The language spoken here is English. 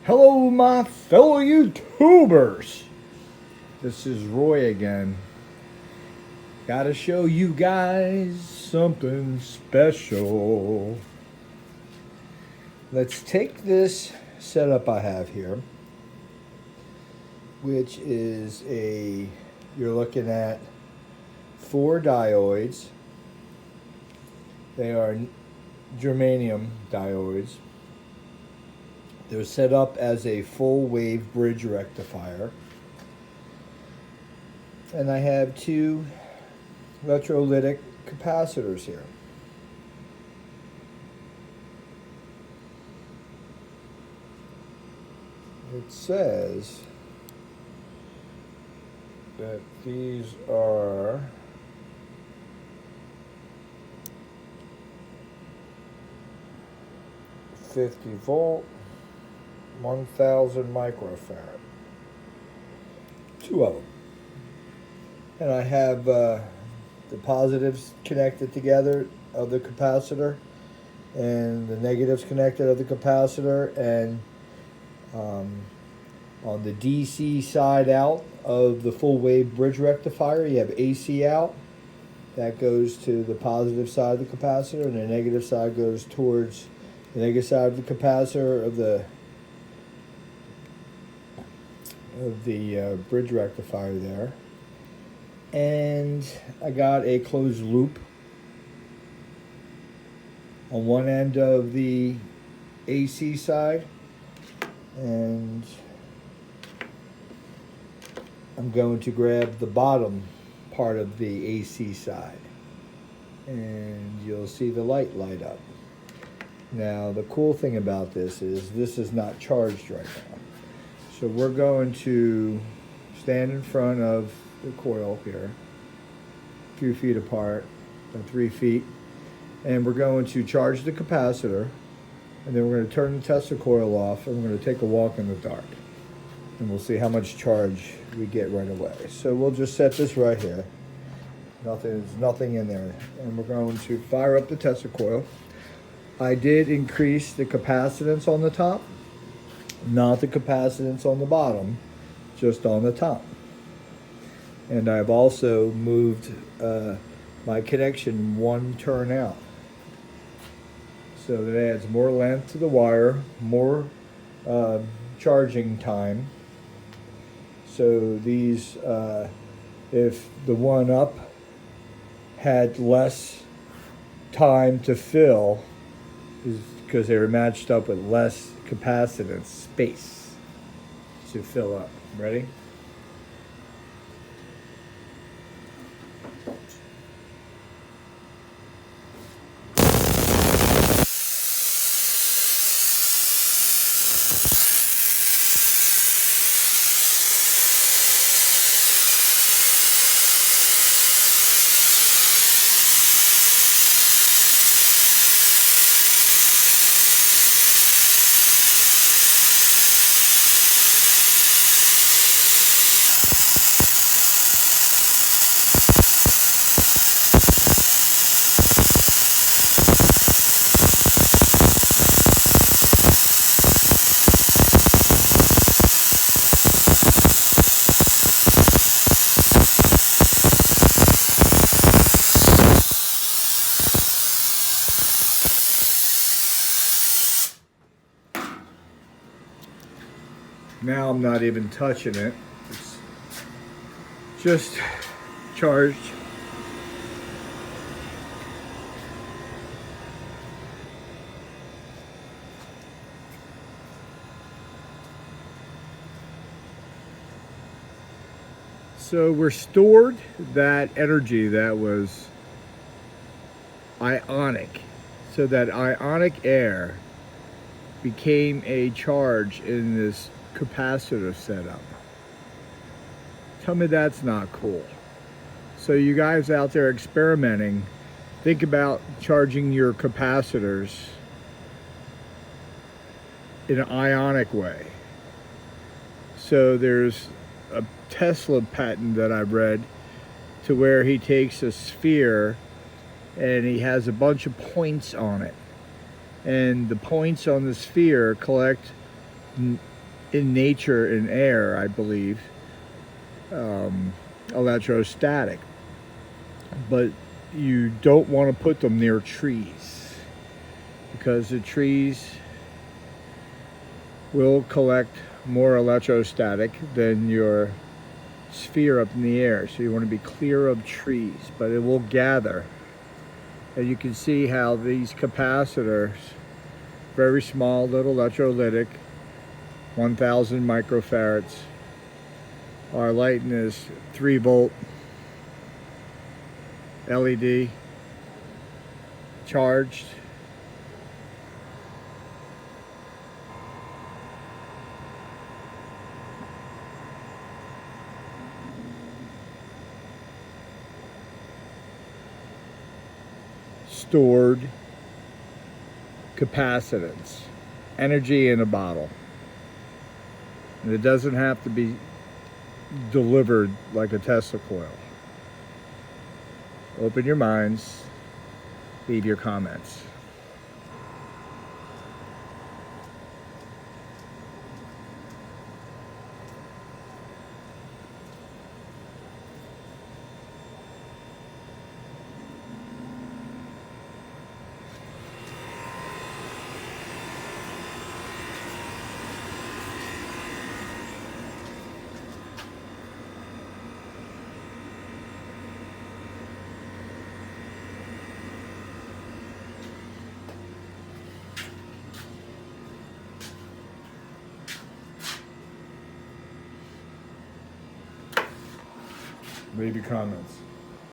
Hello, my fellow YouTubers. This is Roy again. Gotta show you guys something special. Let's take this setup I have here, which is you're looking at 4 diodes. They are germanium diodes. They're set up as a full wave bridge rectifier. And I have 2 electrolytic capacitors here. It says that these are 50 volt, 1000 microfarad. 2 of them. And I have the positives connected together of the capacitor and the negatives connected of the capacitor, and on the DC side out of the full wave bridge rectifier you have AC out. That goes to the positive side of the capacitor, and the negative side goes towards the negative side of the capacitor of the bridge rectifier there. And I got a closed loop on one end of the AC side, and I'm going to grab the bottom part of the AC side, and you'll see the light up. Now the cool thing about this is not charged right now. So we're going to stand in front of the coil here, a few feet apart, about 3 feet, and we're going to charge the capacitor, and then we're going to turn the Tesla coil off, and we're going to take a walk in the dark, and we'll see how much charge we get right away. So we'll just set this right here. There's nothing in there, and we're going to fire up the Tesla coil. I did increase the capacitance on the top, not the capacitance on the bottom, just on the top. And I've also moved my connection 1 turn out, so that adds more length to the wire, more charging time. So these, if the one up had less time to fill, is because they were matched up with less capacitance space to fill up. Ready? Now I'm not even touching it. It's just charged. So we're stored that energy that was ionic. So that ionic air became a charge in this capacitor setup. Tell me that's not cool. So you guys out there experimenting, think about charging your capacitors in an ionic way. So there's a Tesla patent that I've read to where he takes a sphere and he has a bunch of points on it, and the points on the sphere collect in nature in air, I believe, electrostatic. But you don't want to put them near trees because the trees will collect more electrostatic than your sphere up in the air. So you want to be clear of trees, but it will gather. And you can see how these capacitors, very small little electrolytic, 1000 microfarads, are lighting this 3-volt LED charged. Stored capacitance, energy in a bottle. And it doesn't have to be delivered like a Tesla coil. Open your minds, leave your comments. Leave your comments.